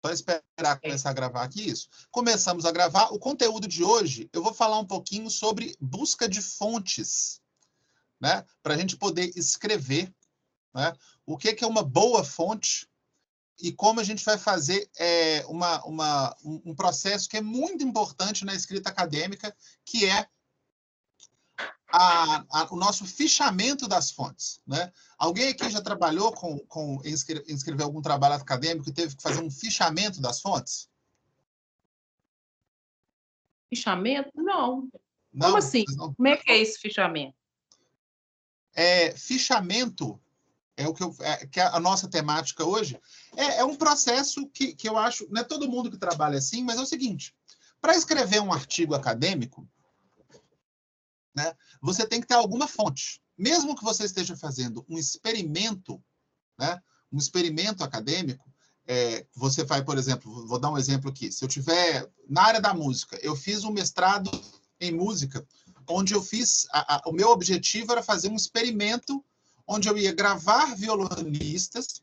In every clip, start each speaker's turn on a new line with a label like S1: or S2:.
S1: Só esperar começar a gravar aqui isso. Começamos a gravar. O conteúdo de hoje, eu vou falar um pouquinho sobre busca de fontes, né? Para a gente poder escrever, né? O que é uma boa fonte e como a gente vai fazer um processo que é muito importante na escrita acadêmica, que é o nosso fichamento das fontes, né? Alguém aqui já trabalhou em escrever algum trabalho acadêmico e teve que fazer um fichamento das fontes?
S2: Fichamento? Não.
S1: Não?
S2: Como assim?
S1: Não?
S2: Como é que é esse fichamento?
S1: Fichamento que é a nossa temática hoje, é um processo que eu acho, não é todo mundo que trabalha assim, mas é o seguinte, para escrever um artigo acadêmico, né, você tem que ter alguma fonte. Mesmo que você esteja fazendo um experimento, né, um experimento acadêmico, você vai, por exemplo, vou dar um exemplo aqui, se eu tiver na área da música, eu fiz um mestrado em música, onde eu fiz, o meu objetivo era fazer um experimento onde eu ia gravar violonistas.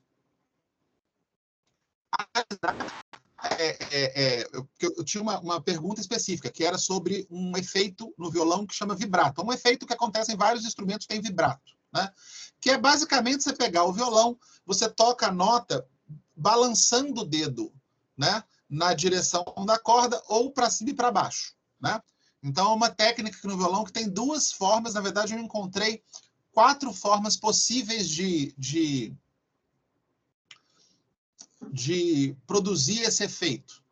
S1: Eu tinha uma pergunta específica, que era sobre um efeito no violão que chama vibrato. É um efeito que acontece em vários instrumentos que tem vibrato, né? Que é basicamente você pegar o violão, você toca a nota balançando o dedo, né, na direção da corda ou para cima e para baixo, né? Então, é uma técnica aqui no violão que tem duas formas. Na verdade, eu encontrei 4 formas possíveis de produzir esse efeito,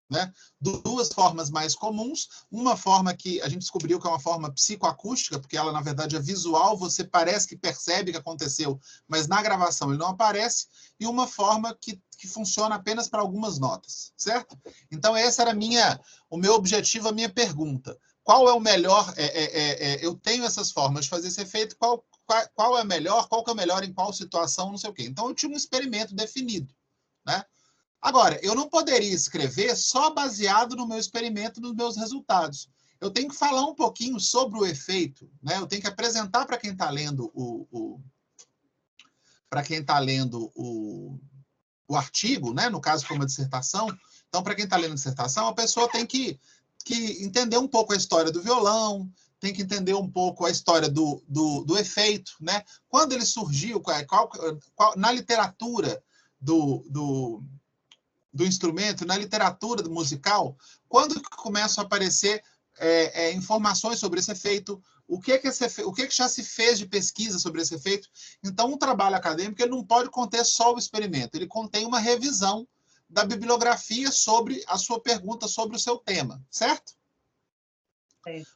S1: né? Duas formas mais comuns. Uma forma que a gente descobriu que é uma forma psicoacústica, porque ela, na verdade, é visual, você parece que percebe que aconteceu, mas na gravação ele não aparece. E uma forma que funciona apenas para algumas notas, certo? Então, esse era o meu objetivo, a minha pergunta. Qual é o melhor? Eu tenho essas formas de fazer esse efeito, qual é melhor? Qual que é o melhor em qual situação? Não sei o quê. Então, eu tinha um experimento definido, né? Agora, eu não poderia escrever só baseado no meu experimento, nos meus resultados. Eu tenho que falar um pouquinho sobre o efeito, né? Eu tenho que apresentar para quem está lendo o artigo, né? No caso, foi uma dissertação. Então, para quem está lendo a dissertação, a pessoa tem que entender um pouco a história do violão, tem que entender um pouco a história do efeito, né? Quando ele surgiu, na literatura do instrumento, na literatura musical, quando começam a aparecer informações sobre esse efeito, o que já se fez de pesquisa sobre esse efeito. Então, um trabalho acadêmico ele não pode conter só o experimento, ele contém uma revisão da bibliografia sobre a sua pergunta, sobre o seu tema, certo?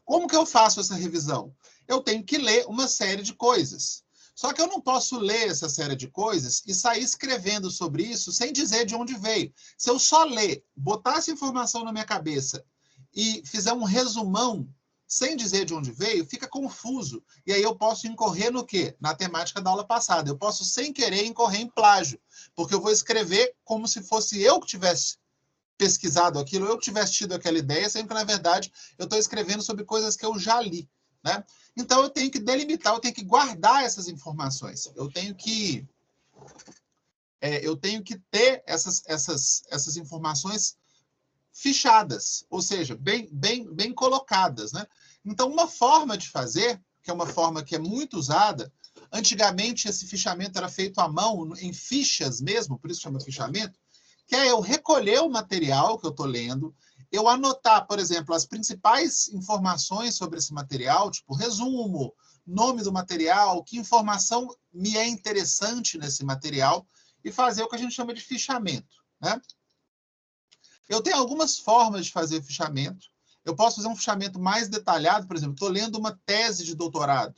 S1: Como que eu faço essa revisão? Eu tenho que ler uma série de coisas. Só que eu não posso ler essa série de coisas e sair escrevendo sobre isso sem dizer de onde veio. Se eu só ler, botar essa informação na minha cabeça e fizer um resumão sem dizer de onde veio, fica confuso. E aí eu posso incorrer no quê? Na temática da aula passada. Eu posso, sem querer, incorrer em plágio, porque eu vou escrever como se fosse eu que tivesse pesquisado aquilo, eu que tivesse tido aquela ideia, sendo que, na verdade, eu estou escrevendo sobre coisas que eu já li, né? Então, eu tenho que delimitar, eu tenho que guardar essas informações. Eu tenho que ter essas informações fichadas, ou seja, bem colocadas, né? Então, uma forma de fazer, que é uma forma que é muito usada, antigamente esse fichamento era feito à mão, em fichas mesmo, por isso chama fichamento, que é eu recolher o material que eu estou lendo, eu anotar, por exemplo, as principais informações sobre esse material, tipo resumo, nome do material, que informação me é interessante nesse material, e fazer o que a gente chama de fichamento, né? Eu tenho algumas formas de fazer fichamento. Eu posso fazer um fichamento mais detalhado, por exemplo, estou lendo uma tese de doutorado,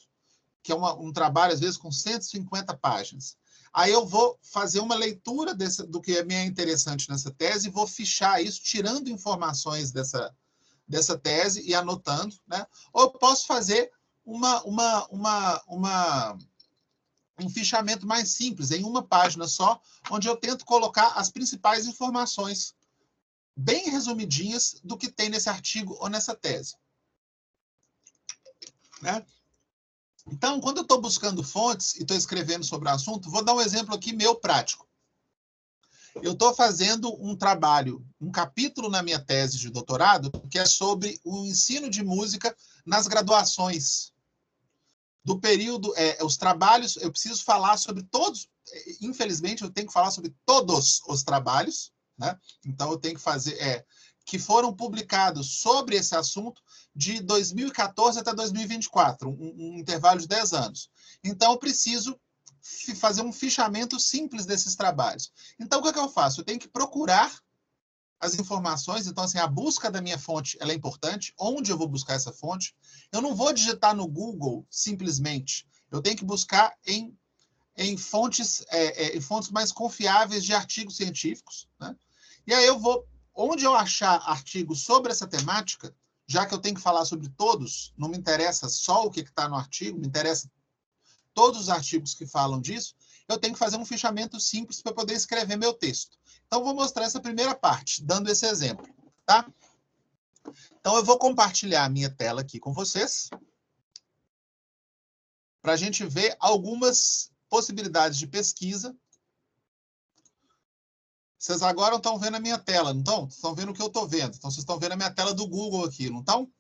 S1: que é um trabalho, às vezes, com 150 páginas. Aí eu vou fazer uma leitura do que me é interessante nessa tese e vou fichar isso, tirando informações dessa tese e anotando, né? Ou eu posso fazer um fichamento mais simples, em uma página só, onde eu tento colocar as principais informações bem resumidinhas do que tem nesse artigo ou nessa tese, né? Então, quando eu estou buscando fontes e estou escrevendo sobre o assunto, vou dar um exemplo aqui meu prático. Eu estou fazendo um trabalho, um capítulo na minha tese de doutorado, que é sobre o ensino de música nas graduações. Do período, os trabalhos, eu preciso falar sobre todos, infelizmente, eu tenho que falar sobre todos os trabalhos, né? Então, eu tenho que fazer, que foram publicados sobre esse assunto de 2014 até 2024, um intervalo de 10 anos. Então, eu preciso fazer um fichamento simples desses trabalhos. Então, o que eu faço? Eu tenho que procurar as informações. Então, assim, a busca da minha fonte ela é importante. Onde eu vou buscar essa fonte? Eu não vou digitar no Google simplesmente. Eu tenho que buscar em fontes, em fontes mais confiáveis de artigos científicos, né? E aí eu vou, onde eu achar artigos sobre essa temática, já que eu tenho que falar sobre todos, não me interessa só o que está no artigo, me interessa todos os artigos que falam disso, eu tenho que fazer um fichamento simples para poder escrever meu texto. Então, vou mostrar essa primeira parte, dando esse exemplo, tá? Então, eu vou compartilhar a minha tela aqui com vocês, para a gente ver algumas possibilidades de pesquisa. Vocês agora estão vendo a minha tela, não estão? Estão vendo o que eu estou vendo. Então, vocês estão vendo a minha tela do Google aqui, não estão?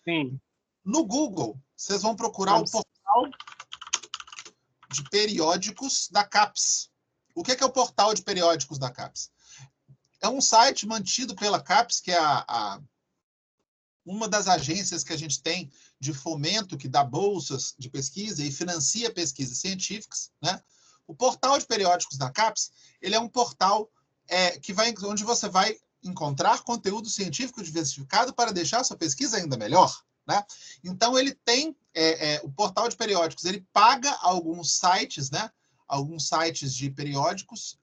S3: Sim.
S1: No Google, vocês vão procurar o portal de periódicos da CAPES. O que é o portal de periódicos da CAPES? É um site mantido pela CAPES, que é uma das agências que a gente tem de fomento, que dá bolsas de pesquisa e financia pesquisas científicas, né? O portal de periódicos da CAPES, ele é um portal onde você vai encontrar conteúdo científico diversificado para deixar a sua pesquisa ainda melhor, né? Então, ele tem, o portal de periódicos, ele paga alguns sites, né? Alguns sites de periódicos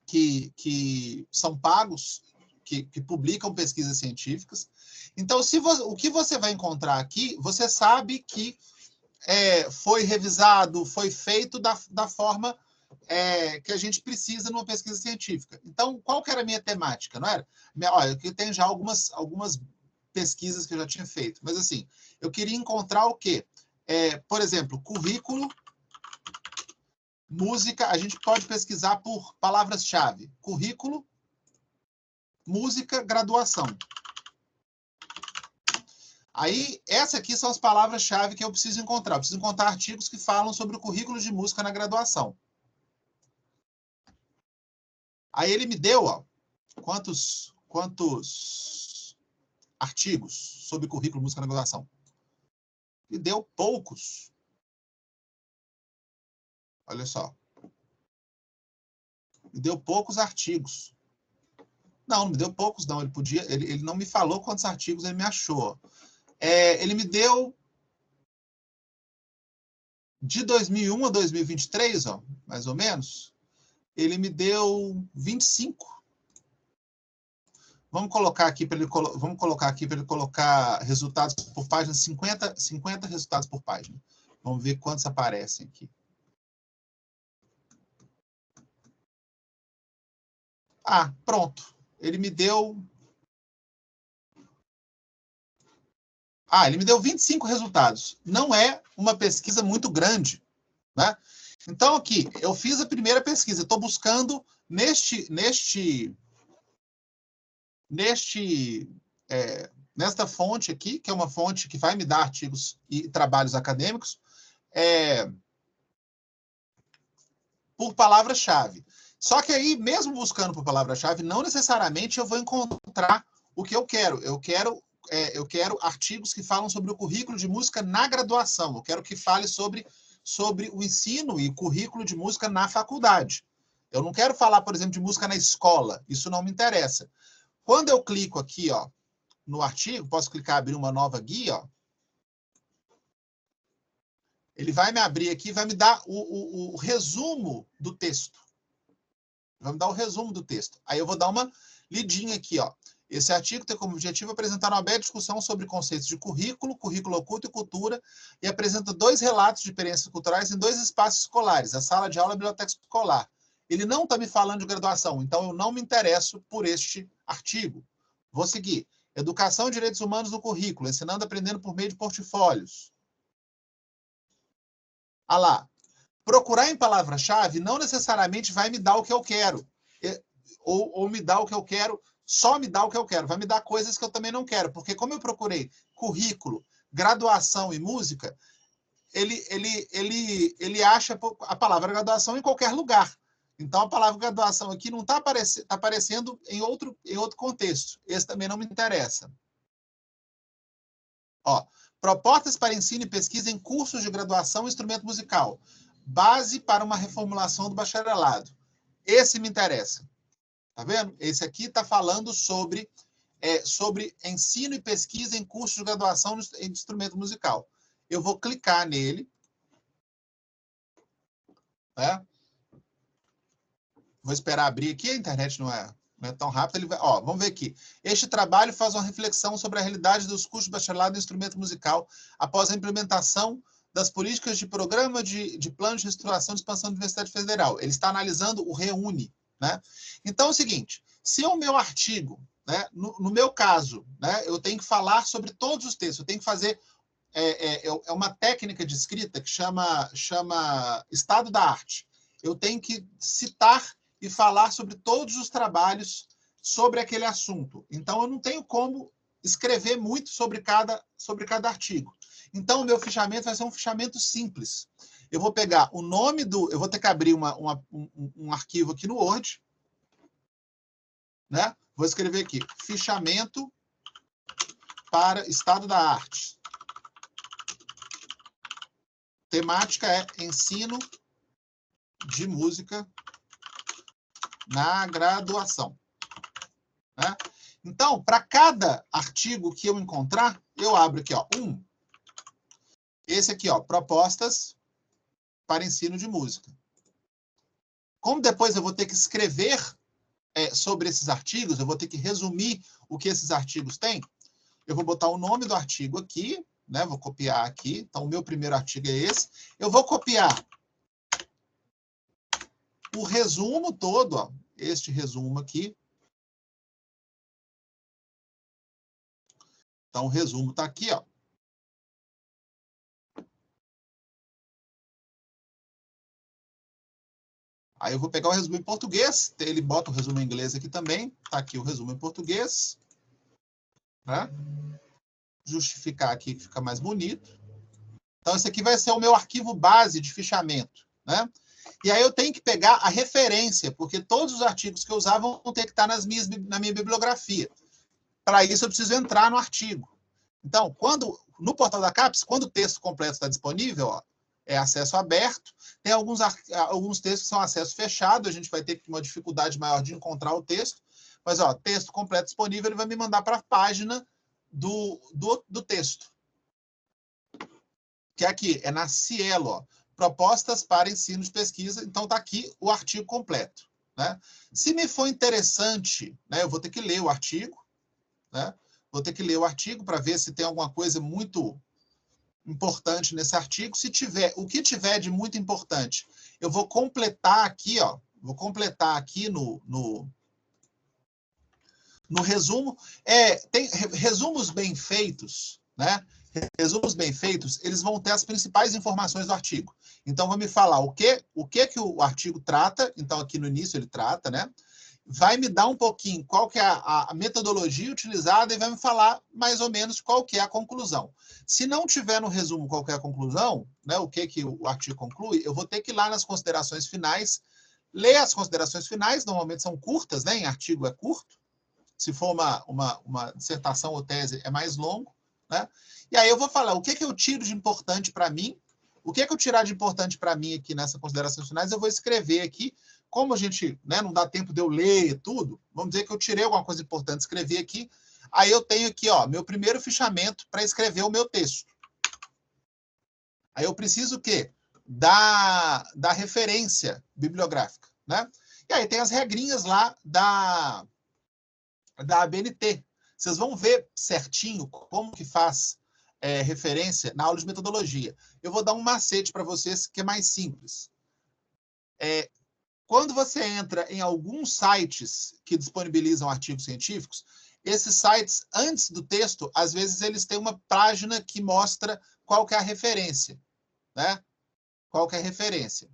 S1: que são pagos, que publicam pesquisas científicas. Então, o que você vai encontrar aqui, você sabe que foi revisado, foi feito da forma que a gente precisa numa pesquisa científica. Então, qual que era a minha temática? Não era? Olha, aqui tem já algumas pesquisas que eu já tinha feito, mas assim, eu queria encontrar o quê? Por exemplo, currículo, música, a gente pode pesquisar por palavras-chave. Currículo, música, graduação. Aí, essas aqui são as palavras-chave que eu preciso encontrar. Eu preciso encontrar artigos que falam sobre o currículo de música na graduação. Aí ele me deu, ó, quantos artigos sobre currículo de música na graduação. Me deu poucos. Olha só. Me deu poucos artigos. Não me deu poucos, não. Ele não me falou quantos artigos ele me achou. Ele me deu de 2001 a 2023, ó, mais ou menos, ele me deu 25. Vamos colocar aqui para ele colocar resultados por página, 50 resultados por página. Vamos ver quantos aparecem aqui. Ah, pronto. Ele me deu... ele me deu 25 resultados. Não é uma pesquisa muito grande, né? Então, aqui, eu fiz a primeira pesquisa. Estou buscando nesta fonte aqui, que é uma fonte que vai me dar artigos e trabalhos acadêmicos, por palavra-chave. Só que aí, mesmo buscando por palavra-chave, não necessariamente eu vou encontrar o que eu quero. Eu quero artigos que falam sobre o currículo de música na graduação. Eu quero que fale sobre o ensino e o currículo de música na faculdade. Eu não quero falar, por exemplo, de música na escola. Isso não me interessa. Quando eu clico aqui, ó, no artigo, posso clicar abrir uma nova guia, ó. Ele vai me abrir aqui, vai me dar o resumo do texto. Vai me dar o resumo do texto. Aí eu vou dar uma lidinha aqui, ó. Esse artigo tem como objetivo apresentar uma breve discussão sobre conceitos de currículo, currículo oculto e cultura, e apresenta 2 relatos de experiências culturais em 2 espaços escolares, a sala de aula e a biblioteca escolar. Ele não está me falando de graduação, então eu não me interesso por este artigo. Vou seguir. Educação e Direitos Humanos no Currículo, ensinando e aprendendo por meio de portfólios. Ah lá. Procurar em palavra-chave não necessariamente vai me dar o que eu quero. Ou me dá o que eu quero, só me dá o que eu quero. Vai me dar coisas que eu também não quero. Porque como eu procurei currículo, graduação e música, ele acha a palavra graduação em qualquer lugar. Então, a palavra graduação aqui não está aparecendo em outro contexto. Esse também não me interessa. Ó, propostas para ensino e pesquisa em cursos de graduação em instrumento musical. Base para uma reformulação do bacharelado. Esse me interessa. Tá vendo? Esse aqui está falando sobre ensino e pesquisa em cursos de graduação em instrumento musical. Eu vou clicar nele. Né? Vou esperar abrir aqui, a internet não é tão rápida. Vamos ver aqui. Este trabalho faz uma reflexão sobre a realidade dos cursos de bacharelado em instrumento musical após a implementação das políticas de programa de plano de reestruturação e expansão da Universidade Federal. Ele está analisando o REUNE. Né? Então é o seguinte, se o meu artigo, né, no meu caso, né, eu tenho que falar sobre todos os textos, eu tenho que fazer uma técnica de escrita que chama estado da arte. Eu tenho que citar e falar sobre todos os trabalhos sobre aquele assunto. Então, eu não tenho como escrever muito sobre cada artigo. Então, o meu fichamento vai ser um fichamento simples. Eu vou pegar o nome eu vou ter que abrir um arquivo aqui no Word. Né? Vou escrever aqui, fichamento para estado da arte. Temática é ensino de música na graduação. Né? Então, para cada artigo que eu encontrar, eu abro aqui, ó, esse aqui, ó, propostas para ensino de música. Como depois eu vou ter que escrever sobre esses artigos, eu vou ter que resumir o que esses artigos têm, eu vou botar o nome do artigo aqui, né? Vou copiar aqui. Então, o meu primeiro artigo é esse. Eu vou copiar o resumo todo, ó, este resumo aqui. Então, o resumo está aqui, ó. Aí eu vou pegar o resumo em português, ele bota o resumo em inglês aqui também, tá aqui o resumo em português, né? Justificar aqui que fica mais bonito. Então, esse aqui vai ser o meu arquivo base de fichamento, né? E aí eu tenho que pegar a referência, porque todos os artigos que eu usar vão ter que estar na minha bibliografia. Para isso, eu preciso entrar no artigo. Então, no portal da CAPES, quando o texto completo está disponível, ó, é acesso aberto. Tem alguns textos que são acesso fechado, a gente vai ter uma dificuldade maior de encontrar o texto. Mas, ó, texto completo disponível, ele vai me mandar para a página do texto. Que é aqui, é na Cielo, ó, propostas para ensino de pesquisa. Então, está aqui o artigo completo. Né? Se me for interessante, né, eu vou ter que ler o artigo. Né? Vou ter que ler o artigo para ver se tem alguma coisa muito importante nesse artigo. Se tiver, o que tiver de muito importante, eu vou completar aqui, ó. Vou completar aqui no resumo. Tem resumos bem feitos, né? Resumos bem feitos, eles vão ter as principais informações do artigo. Então, vai me falar o que o artigo trata. Então, aqui no início ele trata, né? Vai me dar um pouquinho qual que é a metodologia utilizada e vai me falar mais ou menos qual que é a conclusão. Se não tiver no resumo qual que é a conclusão, né, o que o artigo conclui, eu vou ter que ir lá nas considerações finais, ler as considerações finais, normalmente são curtas, né? Em artigo é curto. Se for uma dissertação ou tese, é mais longo, né? E aí eu vou falar o que eu tiro de importante para mim, o que eu tirar de importante para mim aqui nessas considerações finais, eu vou escrever aqui. Como a gente, né, não dá tempo de eu ler tudo, vamos dizer que eu tirei alguma coisa importante, escrevi aqui, aí eu tenho aqui, ó, meu primeiro fichamento para escrever o meu texto. Aí eu preciso o quê? Da referência bibliográfica, né? E aí tem as regrinhas lá da ABNT. Vocês vão ver certinho como que faz referência na aula de metodologia. Eu vou dar um macete para vocês que é mais simples. Quando você entra em alguns sites que disponibilizam artigos científicos, esses sites, antes do texto, às vezes eles têm uma página que mostra qual que é a referência, né? Qual que é a referência.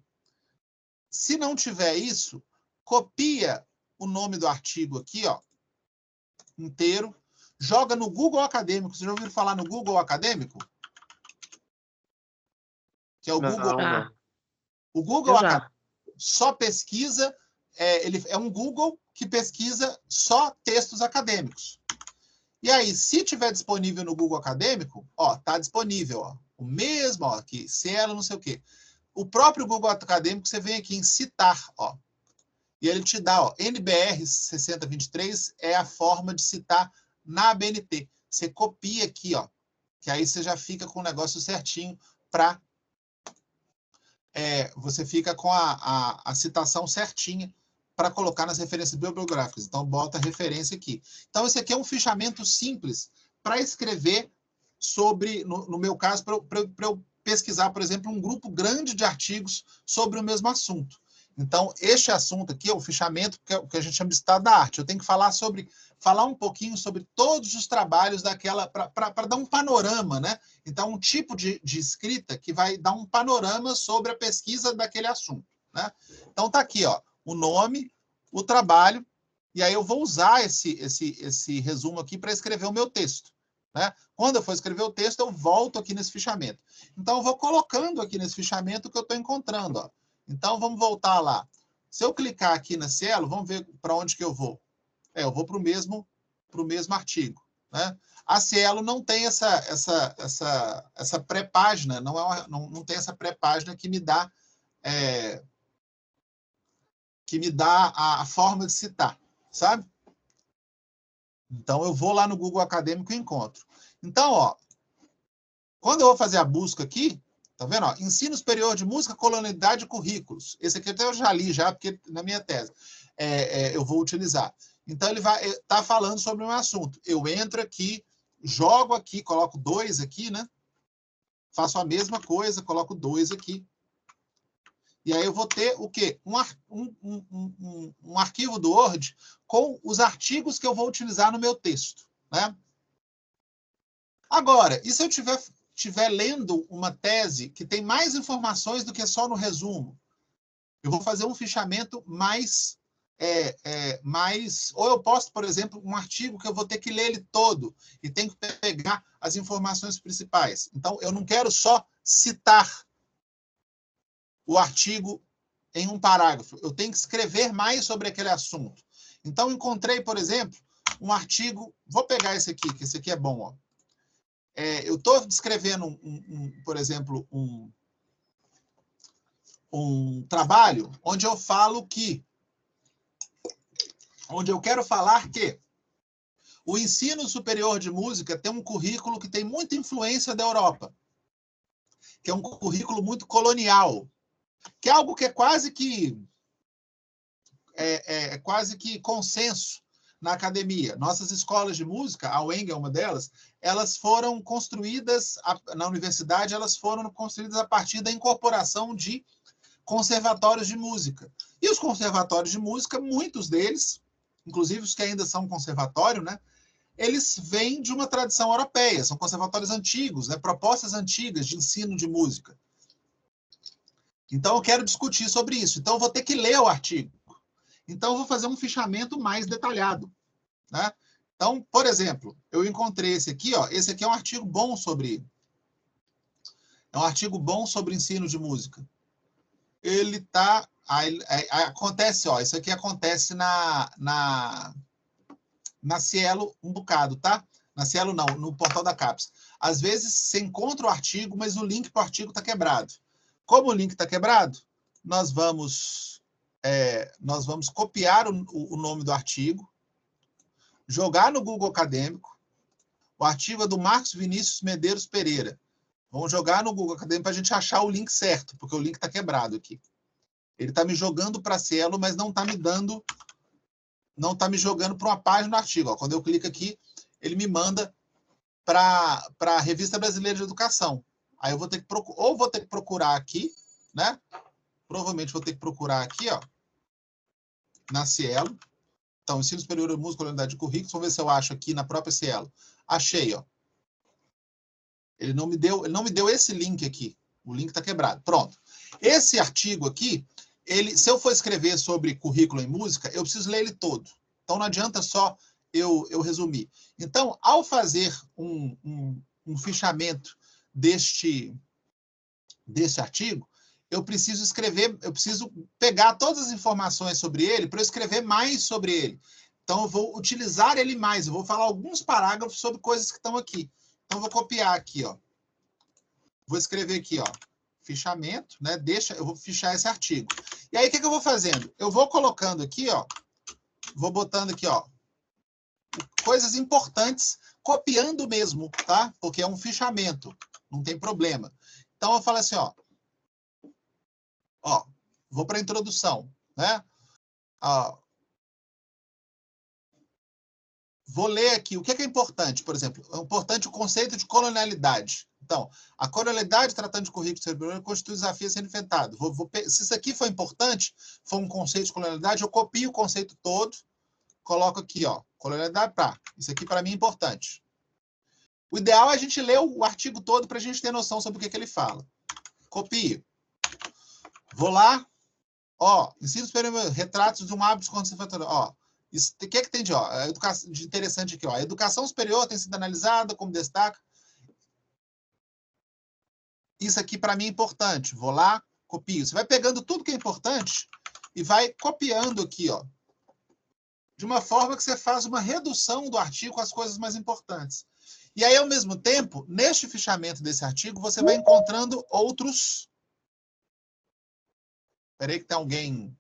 S1: Se não tiver isso, copia o nome do artigo aqui, ó, inteiro, joga no Google Acadêmico. Vocês já ouviram falar no Google Acadêmico? Que é o Google.
S3: Não.
S1: O Google
S2: Eu já.
S1: Acadêmico só pesquisa, ele é um Google que pesquisa só textos acadêmicos. E aí, se tiver disponível no Google Acadêmico, ó, tá disponível, ó, o mesmo, ó, aqui, Cielo, não sei o quê. O próprio Google Acadêmico, você vem aqui em citar, ó, e ele te dá, ó, NBR 6023 é a forma de citar na ABNT. Você copia aqui, ó, que aí você já fica com o negócio certinho para você fica com a citação certinha para colocar nas referências bibliográficas. Então, bota a referência aqui. Então, esse aqui é um fichamento simples para escrever sobre, no meu caso, para eu pesquisar, por exemplo, um grupo grande de artigos sobre o mesmo assunto. Então, este assunto aqui é o fichamento, que é o que a gente chama de estado da arte. Eu tenho que falar um pouquinho sobre todos os trabalhos daquela, para dar um panorama, né? Então, um tipo de escrita que vai dar um panorama sobre a pesquisa daquele assunto, né? Então, tá aqui, ó, o nome, o trabalho, e aí eu vou usar esse resumo aqui para escrever o meu texto, né? Quando eu for escrever o texto, eu volto aqui nesse fichamento. Então, eu vou colocando aqui nesse fichamento o que eu estou encontrando, ó. Então, vamos voltar lá. Se eu clicar aqui na Cielo, vamos ver para onde que eu vou. Eu vou para o mesmo artigo, né? A Cielo não tem essa pré-página, não tem essa pré-página que me dá a forma de citar, sabe? Então, eu vou lá no Google Acadêmico e encontro. Então, ó, quando eu vou fazer a busca aqui, tá vendo? Ó, Ensino Superior de Música, Colonialidade e Currículos. Esse aqui até eu já li, porque na minha tese eu vou utilizar. Então, ele vai estar falando sobre um assunto. Eu entro aqui, jogo aqui, coloco 2 aqui, né? Faço a mesma coisa, coloco 2 aqui. E aí eu vou ter o quê? Um arquivo do Word com os artigos que eu vou utilizar no meu texto, né? Agora, e se eu estiver lendo uma tese que tem mais informações do que só no resumo? Eu vou fazer um fichamento mais... Ou eu posto, por exemplo, um artigo que eu vou ter que ler ele todo e tenho que pegar as informações principais. Então, eu não quero só citar o artigo em um parágrafo. Eu tenho que escrever mais sobre aquele assunto. Então, encontrei, por exemplo, um artigo... Vou pegar esse aqui, que esse aqui é bom, ó. Eu estou descrevendo, por exemplo, um trabalho onde eu falo que... Onde eu quero falar que o ensino superior de música tem um currículo que tem muita influência da Europa, que é um currículo muito colonial, que é algo que é quase que consenso na academia. Nossas escolas de música, a UENG é uma delas, elas foram construídas, na universidade, elas foram construídas a partir da incorporação de conservatórios de música. E os conservatórios de música, muitos deles, inclusive os que ainda são conservatório, né, eles vêm de uma tradição europeia, são conservatórios antigos, né, propostas antigas de ensino de música. Então, eu quero discutir sobre isso. Então, eu vou ter que ler o artigo. Então, eu vou fazer um fichamento mais detalhado, né? Então, por exemplo, eu encontrei esse aqui, ó. Esse aqui é um artigo bom sobre... É um artigo bom sobre ensino de música. Ele tá... acontece, ó. Isso aqui acontece na Cielo um bocado, tá? Na Cielo não, no portal da CAPES. Às vezes, você encontra o artigo, mas o link para o artigo está quebrado. Como o link está quebrado, nós vamos copiar o nome do artigo, jogar no Google Acadêmico. O artigo é do Marcos Vinícius Medeiros Pereira. Vamos jogar no Google Acadêmico para a gente achar o link certo, porque o link está quebrado aqui. Ele está me jogando para a Cielo, mas não está me dando... Não está me jogando para uma página do artigo. Ó. Quando eu clico aqui, ele me manda para a Revista Brasileira de Educação. Aí eu vou ter que vou ter que procurar aqui, né? Provavelmente vou ter que procurar aqui, ó, na Cielo. Então, Ensino Superior de Música, Colonialidade de Currículos. Vamos ver se eu acho aqui na própria Cielo. Achei, ó. Ele não me deu esse link aqui. O link está quebrado. Pronto. Esse artigo aqui, se eu for escrever sobre currículo em música, eu preciso ler ele todo. Então, não adianta só eu resumir. Então, ao fazer um fichamento deste artigo, eu preciso pegar todas as informações sobre ele para eu escrever mais sobre ele. Então, eu vou utilizar ele mais. Eu vou falar alguns parágrafos sobre coisas que estão aqui. Então, eu vou copiar aqui, ó. Vou escrever aqui, ó, fichamento, né? Eu vou fichar esse artigo. E aí, o que eu vou fazendo? Eu vou colocando aqui, ó, vou botando aqui, ó, coisas importantes, copiando mesmo, tá? Porque é um fichamento, não tem problema. Então, eu falo assim, ó, vou para a introdução, né? Ó, vou ler aqui o que é importante, por exemplo. É importante o conceito de colonialidade. Então, a colonialidade, tratando de currículo cerebral, constitui um desafio a ser enfrentado. Se isso aqui for importante, for um conceito de colonialidade, eu copio o conceito todo, coloco aqui, ó, colonialidade para. Isso aqui para mim é importante. O ideal é a gente ler o artigo todo para a gente ter noção sobre o que ele fala. Copio. Vou lá, ó, ensino superior, retratos de um hábito conservador, ó. O que tem de interessante aqui? Ó? A educação superior tem sido analisada como destaca. Isso aqui para mim é importante. Vou lá, copio. Você vai pegando tudo que é importante e vai copiando aqui, ó, de uma forma que você faz uma redução do artigo com as coisas mais importantes. E aí, ao mesmo tempo, neste fichamento desse artigo, você vai encontrando outros... Espera aí que tem alguém...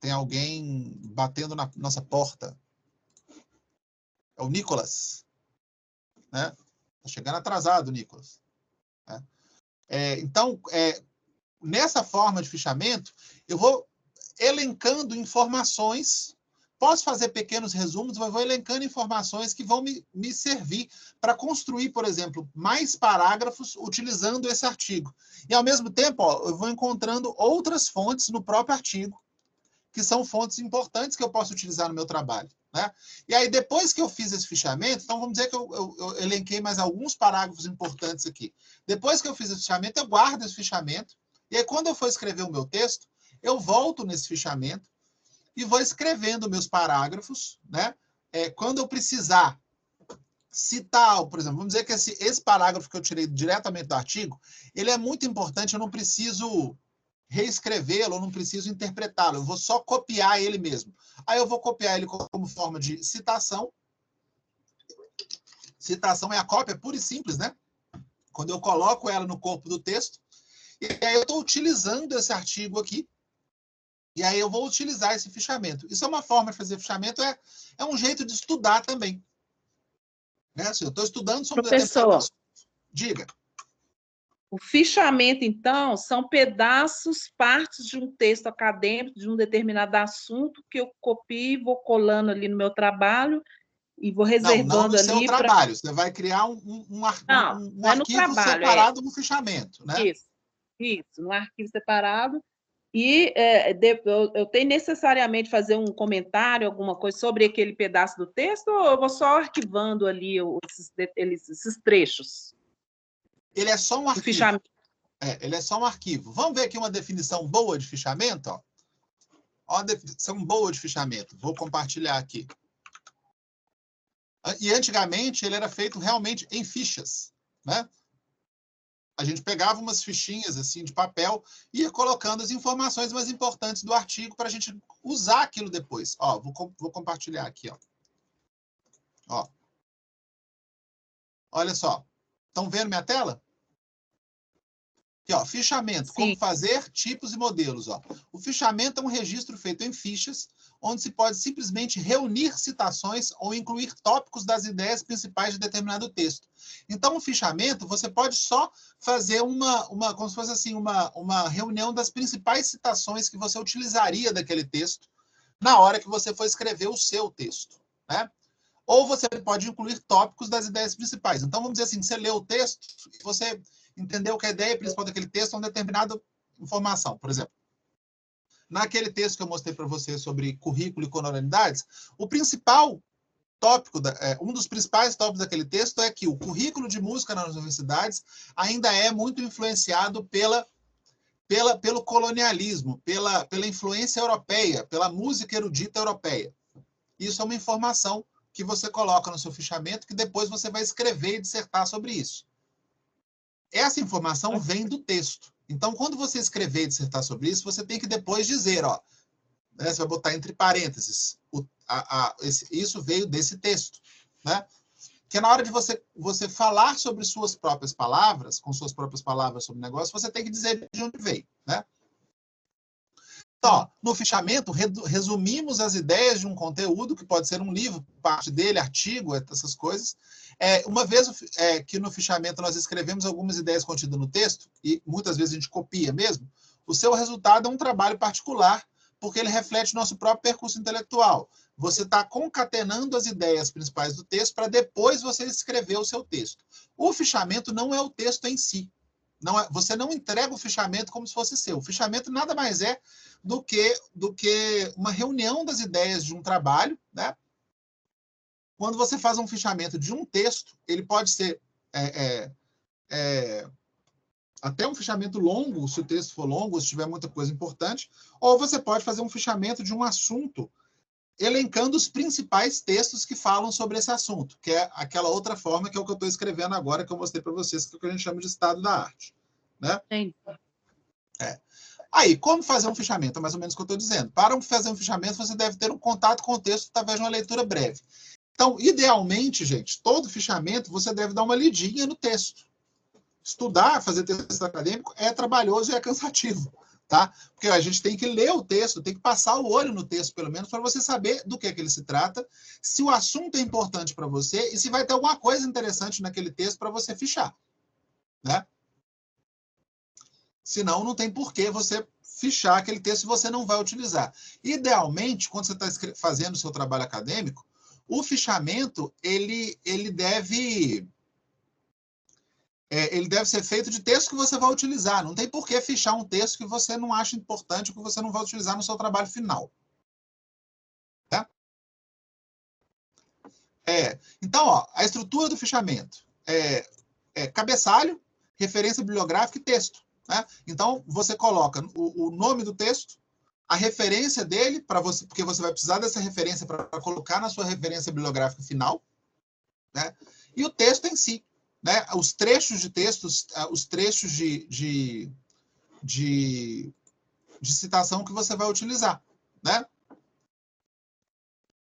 S1: tem alguém batendo na nossa porta. É o Nicolas. Né? Tá chegando atrasado, Nicolas. Né? Então, nessa forma de fichamento, eu vou elencando informações. Posso fazer pequenos resumos, mas vou elencando informações que vão me servir para construir, por exemplo, mais parágrafos utilizando esse artigo. E, ao mesmo tempo, ó, eu vou encontrando outras fontes no próprio artigo, que são fontes importantes que eu posso utilizar no meu trabalho. Né? E aí, depois que eu fiz esse fichamento, então vamos dizer que eu elenquei mais alguns parágrafos importantes aqui. Depois que eu fiz esse fichamento, eu guardo esse fichamento, e aí quando eu for escrever o meu texto, eu volto nesse fichamento e vou escrevendo meus parágrafos, né? Quando eu precisar citar, por exemplo, vamos dizer que esse parágrafo que eu tirei diretamente do artigo, ele é muito importante, eu não preciso reescrevê-lo, eu não preciso interpretá-lo, eu vou só copiar ele mesmo. Aí eu vou copiar ele como forma de citação. Citação é a cópia pura e simples, né? Quando eu coloco ela no corpo do texto, e aí eu estou utilizando esse artigo aqui, e aí eu vou utilizar esse fichamento. Isso é uma forma de fazer fichamento, é um jeito de estudar também. Né? Se eu estou estudando sobre
S2: Professor,
S1: diga.
S2: O fichamento, então, são pedaços, partes de um texto acadêmico, de um determinado assunto, que eu copio e vou colando ali no meu trabalho e vou reservando ali.
S1: Não no seu trabalho. Você vai criar um arquivo separado no fichamento. Né?
S2: Isso, um arquivo separado. E eu tenho necessariamente fazer um comentário, alguma coisa sobre aquele pedaço do texto, ou eu vou só arquivando ali esses trechos?
S1: Ele é só um arquivo. Ele é só um arquivo. Vamos ver aqui uma definição boa de fichamento? Ó, uma definição boa de fichamento. Vou compartilhar aqui. E antigamente ele era feito realmente em fichas. Né? A gente pegava umas fichinhas assim de papel e ia colocando as informações mais importantes do artigo para a gente usar aquilo depois. Ó, vou compartilhar aqui. Ó. Olha só. Estão vendo minha tela? Aqui, ó, fichamento. Sim. Como fazer, tipos e modelos. Ó. O fichamento é um registro feito em fichas, onde se pode simplesmente reunir citações ou incluir tópicos das ideias principais de determinado texto. Então, o fichamento, você pode só fazer como se fosse assim, uma reunião das principais citações que você utilizaria daquele texto na hora que você for escrever o seu texto. Né? Ou você pode incluir tópicos das ideias principais. Então, vamos dizer assim, você lê o texto e você entendeu que a ideia principal daquele texto é uma determinada informação. Por exemplo, naquele texto que eu mostrei para você sobre currículo e colonialidades, o principal tópico, um dos principais tópicos daquele texto é que o currículo de música nas universidades ainda é muito influenciado pelo colonialismo, pela influência europeia, pela música erudita europeia. Isso é uma informação que você coloca no seu fichamento, que depois você vai escrever e dissertar sobre isso. Essa informação vem do texto. Então, quando você escrever e dissertar sobre isso, você tem que depois dizer, ó, né, você vai botar entre parênteses, isso veio desse texto, né? Que na hora de você falar sobre suas próprias palavras, com suas próprias palavras sobre o negócio, você tem que dizer de onde veio, né? Então, ó, no fichamento, resumimos as ideias de um conteúdo, que pode ser um livro, parte dele, artigo, essas coisas. Uma vez que no fichamento nós escrevemos algumas ideias contidas no texto, e muitas vezes a gente copia mesmo, o seu resultado é um trabalho particular, porque ele reflete nosso próprio percurso intelectual. Você está concatenando as ideias principais do texto para depois você escrever o seu texto. O fichamento não é o texto em si. Você não entrega o fichamento como se fosse seu. O fichamento nada mais é do que uma reunião das ideias de um trabalho, né? Quando você faz um fichamento de um texto, ele pode ser até um fichamento longo, se o texto for longo, se tiver muita coisa importante, ou você pode fazer um fichamento de um assunto, elencando os principais textos que falam sobre esse assunto, que é aquela outra forma que é o que eu estou escrevendo agora, que eu mostrei para vocês, que é o que a gente chama de estado da arte, né?
S2: Sim.
S1: Aí, como fazer um fichamento? É mais ou menos o que eu estou dizendo. Para fazer um fichamento, você deve ter um contato com o texto através de uma leitura breve. Então, idealmente, gente, todo fichamento você deve dar uma lidinha no texto. Estudar, fazer texto acadêmico é trabalhoso e é cansativo, tá? Porque a gente tem que ler o texto, tem que passar o olho no texto, pelo menos, para você saber do que ele se trata, se o assunto é importante para você e se vai ter alguma coisa interessante naquele texto para você fichar, né? Senão, não tem porquê você fichar aquele texto se você não vai utilizar. Idealmente, quando você está fazendo o seu trabalho acadêmico, o fichamento ele deve ser feito de texto que você vai utilizar. Não tem por que fichar um texto que você não acha importante ou que você não vai utilizar no seu trabalho final. Tá? Então, ó, a estrutura do fichamento é cabeçalho, referência bibliográfica e texto. Né? Então, você coloca o nome do texto, a referência dele, porque você vai precisar dessa referência para colocar na sua referência bibliográfica final, né? E o texto em si. Né? Os trechos de textos, os trechos de citação que você vai utilizar. Né?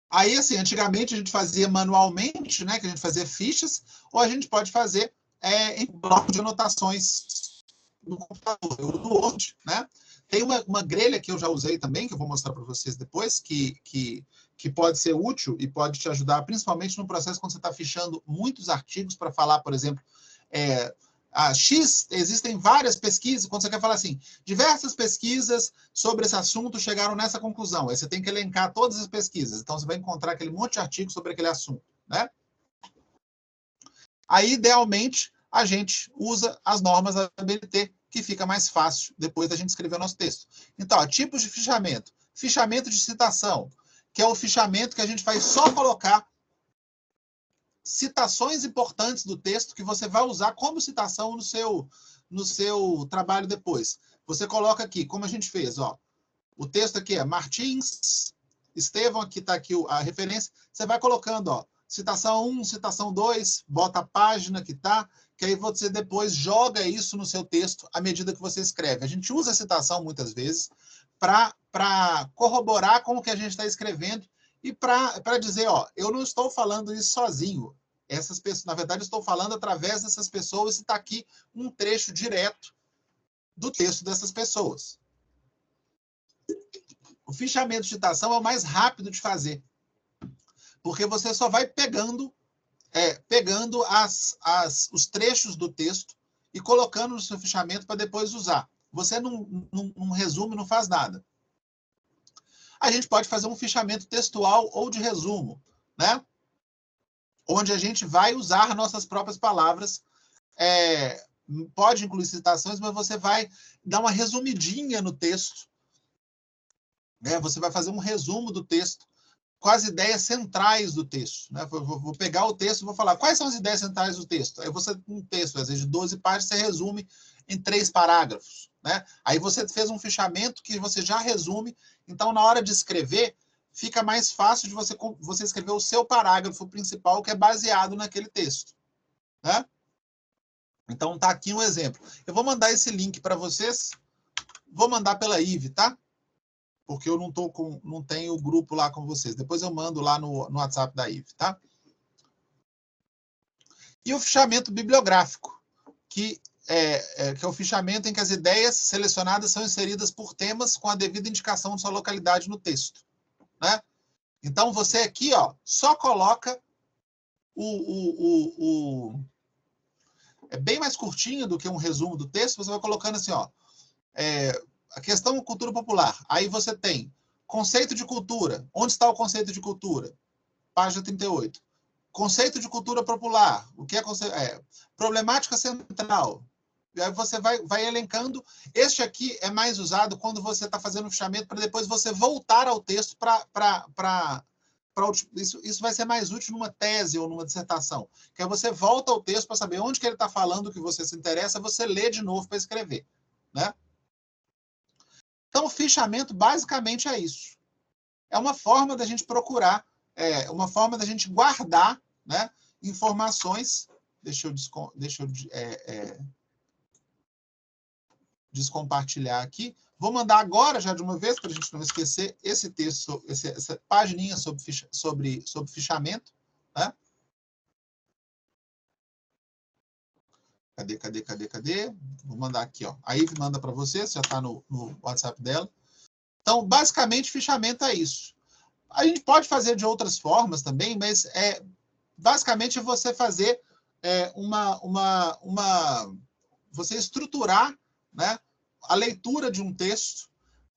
S1: Aí, assim, antigamente a gente fazia manualmente, né? Que a gente fazia fichas, ou a gente pode fazer em bloco de anotações no computador, ou no Word, né? Tem uma grelha que eu já usei também, que eu vou mostrar para vocês depois, que pode ser útil e pode te ajudar, principalmente no processo quando você está fichando muitos artigos para falar, por exemplo, existem várias pesquisas, quando você quer falar assim, diversas pesquisas sobre esse assunto chegaram nessa conclusão. Aí você tem que elencar todas as pesquisas. Então, você vai encontrar aquele monte de artigos sobre aquele assunto, né? Aí, idealmente, a gente usa as normas da ABNT, que fica mais fácil depois da gente escrever o nosso texto. Então, tipos de fichamento. Fichamento de citação, que é o fichamento que a gente vai só colocar citações importantes do texto que você vai usar como citação no seu trabalho depois. Você coloca aqui, como a gente fez, ó. O texto aqui é Martins, Estevão, aqui está aqui a referência. Você vai colocando, ó, citação 1, citação 2, bota a página que está, que aí você depois joga isso no seu texto à medida que você escreve. A gente usa a citação muitas vezes para corroborar com o que a gente está escrevendo e para dizer, ó, eu não estou falando isso sozinho. Essas pessoas, na verdade, eu estou falando através dessas pessoas e está aqui um trecho direto do texto dessas pessoas. O fichamento de citação é o mais rápido de fazer, porque você só vai pegando os trechos do texto e colocando no seu fichamento para depois usar. Você não resume, não faz nada. A gente pode fazer um fichamento textual ou de resumo, né? Onde a gente vai usar nossas próprias palavras. Pode incluir citações, mas você vai dar uma resumidinha no texto. Né? Você vai fazer um resumo do texto com as ideias centrais do texto. Né? Vou pegar o texto e vou falar quais são as ideias centrais do texto. Aí você, um texto, às vezes, de 12 páginas, você resume em 3 parágrafos. Né? Aí você fez um fichamento que você já resume. Então, na hora de escrever, fica mais fácil de você escrever o seu parágrafo principal, que é baseado naquele texto. Né? Então, tá aqui um exemplo. Eu vou mandar esse link para vocês. Vou mandar pela IVE, tá? Porque eu não tenho o grupo lá com vocês. Depois eu mando lá no WhatsApp da IVE, tá? E o fichamento bibliográfico, que é o fichamento em que as ideias selecionadas são inseridas por temas com a devida indicação de sua localidade no texto. Né? Então, você aqui, ó, só coloca é bem mais curtinho do que um resumo do texto, você vai colocando assim, ó, a questão cultura popular. Aí você tem conceito de cultura. Onde está o conceito de cultura? Página 38. Conceito de cultura popular. O que é conceito? Problemática central. E aí você vai elencando. Este aqui é mais usado quando você está fazendo o fichamento para depois você voltar ao texto isso vai ser mais útil numa tese ou numa dissertação. Que aí você volta ao texto para saber onde que ele está falando, o que você se interessa, você lê de novo para escrever. Né? Então, o fichamento basicamente é isso. É uma forma da gente procurar, uma forma da gente guardar, né, informações. Deixa eu descompartilhar aqui. Vou mandar agora, já de uma vez, para a gente não esquecer, esse texto, essa pagininha sobre fichamento. Né? Cadê? Vou mandar aqui, ó. A Ivy manda para você, já está no WhatsApp dela. Então, basicamente, fichamento é isso. A gente pode fazer de outras formas também, mas basicamente você fazer você estruturar, né, a leitura de um texto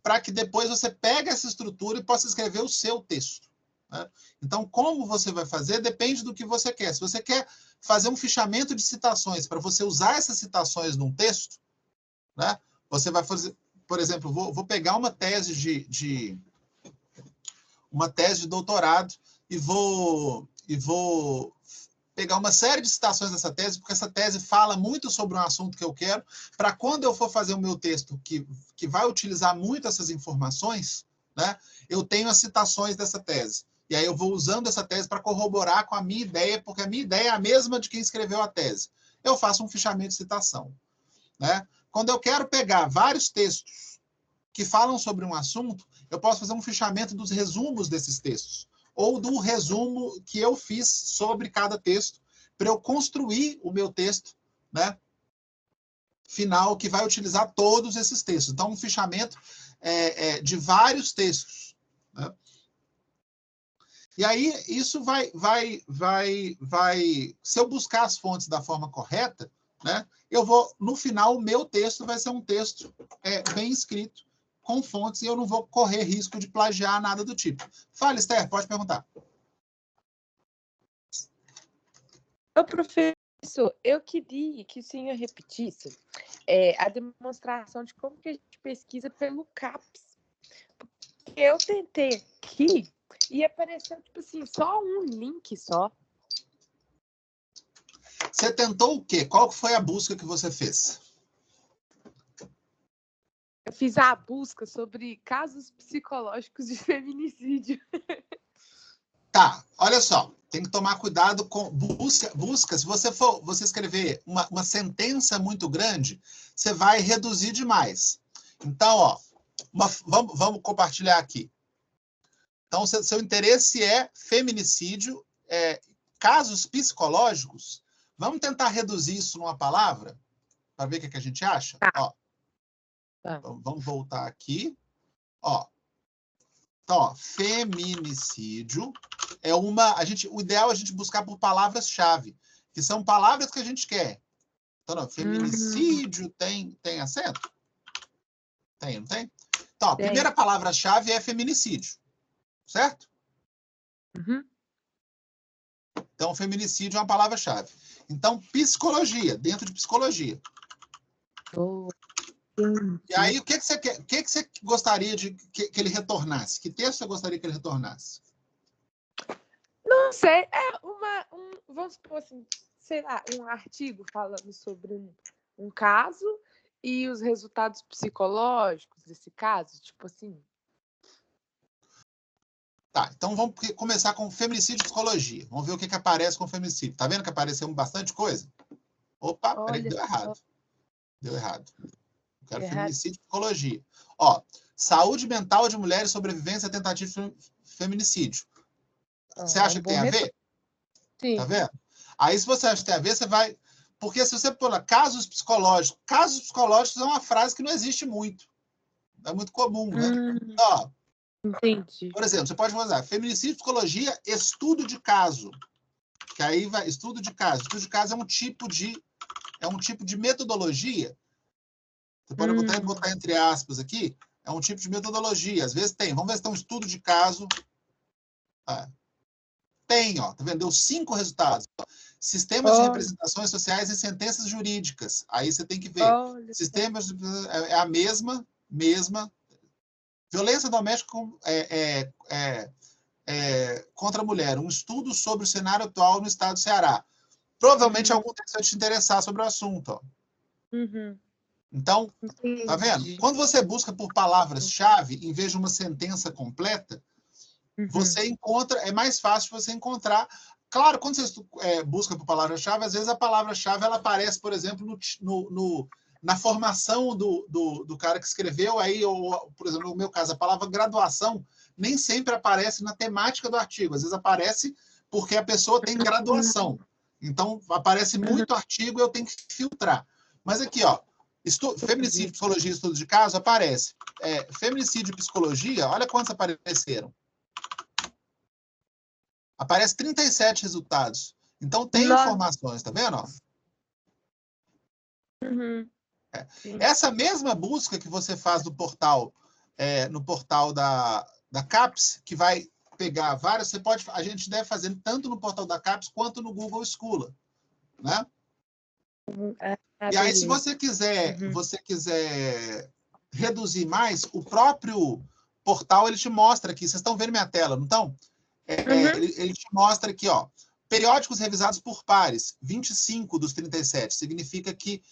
S1: para que depois você pegue essa estrutura e possa escrever o seu texto. Né? Então, como você vai fazer depende do que você quer. Se você quer fazer um fichamento de citações para você usar essas citações num texto, né, você vai fazer, por exemplo, vou pegar uma tese de doutorado e vou pegar uma série de citações dessa tese, porque essa tese fala muito sobre um assunto que eu quero, para quando eu for fazer o meu texto que vai utilizar muito essas informações, né, eu tenho as citações dessa tese. E aí eu vou usando essa tese para corroborar com a minha ideia, porque a minha ideia é a mesma de quem escreveu a tese. Eu faço um fichamento de citação. Né? Quando eu quero pegar vários textos que falam sobre um assunto, eu posso fazer um fichamento dos resumos desses textos, ou do resumo que eu fiz sobre cada texto, para eu construir o meu texto, né, final, que vai utilizar todos esses textos. Então, um fichamento de vários textos. Né? E aí, isso vai... Se eu buscar as fontes da forma correta, né, no final, o meu texto vai ser um texto bem escrito, com fontes, e eu não vou correr risco de plagiar nada do tipo. Fala, Esther, pode perguntar.
S4: Ô, professor, eu queria que o senhor repetisse a demonstração de como que a gente pesquisa pelo CAPS. Porque eu tentei aqui e apareceu, tipo assim, só um link só.
S1: Você tentou o quê? Qual foi a busca que você fez?
S4: Eu fiz a busca sobre casos psicológicos de feminicídio.
S1: Tá, olha só. Tem que tomar cuidado com busca. Se você escrever uma sentença muito grande, você vai reduzir demais. Então, ó, vamos compartilhar aqui. Então, seu interesse é feminicídio, casos psicológicos. Vamos tentar reduzir isso numa palavra, para ver o que a gente acha?
S4: Tá.
S1: Ó.
S4: Tá.
S1: Então, vamos voltar aqui. Ó. Então, ó, feminicídio é o ideal é a gente buscar por palavras-chave, que são palavras que a gente quer. Então, ó, feminicídio tem acento? Tem, não tem? Então, a primeira palavra-chave é feminicídio, certo?
S4: Uhum.
S1: Então, feminicídio é uma palavra-chave. Então, psicologia, dentro de psicologia. E aí, o que você quer? O que você gostaria que ele retornasse? Que texto você gostaria que ele retornasse?
S4: Não sei, vamos supor assim, sei lá, um artigo falando sobre um caso e os resultados psicológicos desse caso, tipo assim.
S1: Tá, então vamos começar com feminicídio e psicologia. Vamos ver o que aparece com feminicídio. Tá vendo que apareceu bastante coisa? Opa, peraí,
S4: Olha
S1: deu errado. Deu errado. Eu quero
S4: Errado.
S1: feminicídio e psicologia. Ó, saúde mental de mulheres, sobrevivência e tentativa de feminicídio. Você acha que tem a ver?
S4: Sim.
S1: Tá vendo? Aí, se você acha que tem a ver, você vai... Porque se você pôr lá, casos psicológicos é uma frase que não existe muito. É muito comum, né? Ó,
S4: Entendi.
S1: por exemplo, você pode usar feminicídio, psicologia, estudo de caso. Que aí vai, estudo de caso. Estudo de caso é um tipo de metodologia. Você pode até botar entre aspas aqui. É um tipo de metodologia. Às vezes tem. Vamos ver se tem um estudo de caso. Tem, ó. Tá vendo? Deu 5 resultados. Sistemas de representações sociais e sentenças jurídicas. Aí você tem que ver. Sistemas é a mesma. Violência doméstica contra a mulher. Um estudo sobre o cenário atual no estado do Ceará. Provavelmente algum texto vai te interessar sobre o assunto. Ó. Então, tá vendo? Quando você busca por palavras-chave, em vez de uma sentença completa, você encontra, é mais fácil você encontrar. Claro, quando você busca por palavra-chave, às vezes a palavra-chave ela aparece, por exemplo, na formação do cara que escreveu, aí, ou, por exemplo, no meu caso, a palavra graduação nem sempre aparece na temática do artigo, às vezes aparece porque a pessoa tem graduação. Então, aparece muito artigo e eu tenho que filtrar. Mas aqui, ó, feminicídio, psicologia e estudo de caso, aparece. Feminicídio e psicologia, olha quantos apareceram. Aparece 37 resultados. Então, tem informações, tá vendo? Ó? Essa mesma busca que você faz no portal da CAPES, que vai pegar vários, a gente deve fazer tanto no portal da CAPES quanto no Google Scholar, né? E aí, se você quiser reduzir mais, o próprio portal ele te mostra aqui. Vocês estão vendo minha tela, não estão? Ele te mostra aqui, ó. Periódicos revisados por pares, 25 dos 37. Significa que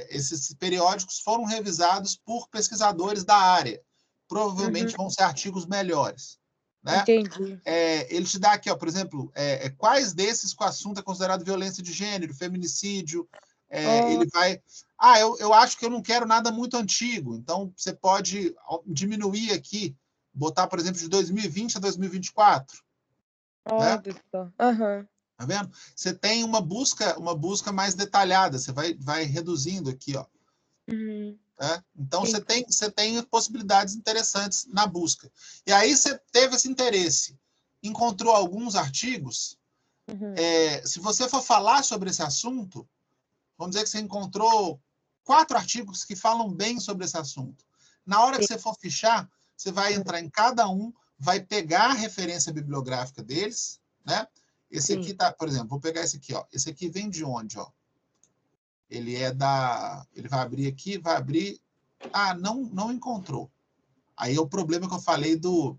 S1: esses periódicos foram revisados por pesquisadores da área. Provavelmente vão ser artigos melhores. Né?
S4: Entendi.
S1: Ele te dá aqui, ó, por exemplo, quais desses com o assunto é considerado violência de gênero, feminicídio. Ele vai... eu acho que eu não quero nada muito antigo. Então, você pode diminuir aqui, botar, por exemplo, de 2020 a 2024. Né? Tá vendo? Você tem uma busca mais detalhada. Você vai reduzindo aqui, ó. Então, você tem possibilidades interessantes na busca. E aí, você teve esse interesse, encontrou alguns artigos. Se você for falar sobre esse assunto, vamos dizer que você encontrou 4 artigos que falam bem sobre esse assunto. Na hora que você for fichar, você vai entrar em cada um, vai pegar a referência bibliográfica deles, né? Esse aqui tá, por exemplo, vou pegar esse aqui, ó. Esse aqui vem de onde, ó? Ele vai abrir aqui, vai abrir... não encontrou. Aí é o problema que eu falei do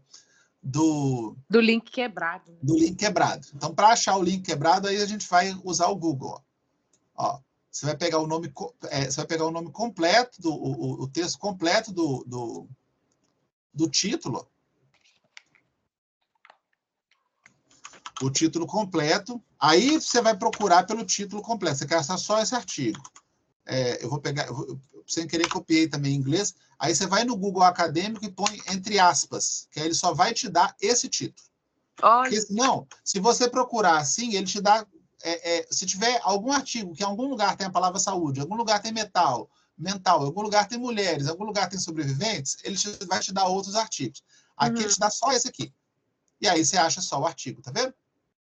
S4: link quebrado. Né?
S1: Do link quebrado. Então, para achar o link quebrado, aí a gente vai usar o Google. Ó, você vai pegar o nome, completo, o texto completo do título. O título completo. Aí você vai procurar pelo título completo. Você quer achar só esse artigo. Eu vou pegar, sem querer copiei também em inglês. Aí você vai no Google Acadêmico e põe entre aspas, que aí ele só vai te dar esse título. Porque senão, se você procurar assim, ele te dá... se tiver algum artigo que em algum lugar tem a palavra saúde, em algum lugar tem mental, em algum lugar tem mulheres, em algum lugar tem sobreviventes, ele vai te dar outros artigos. Aqui ele te dá só esse aqui. E aí você acha só o artigo, tá vendo?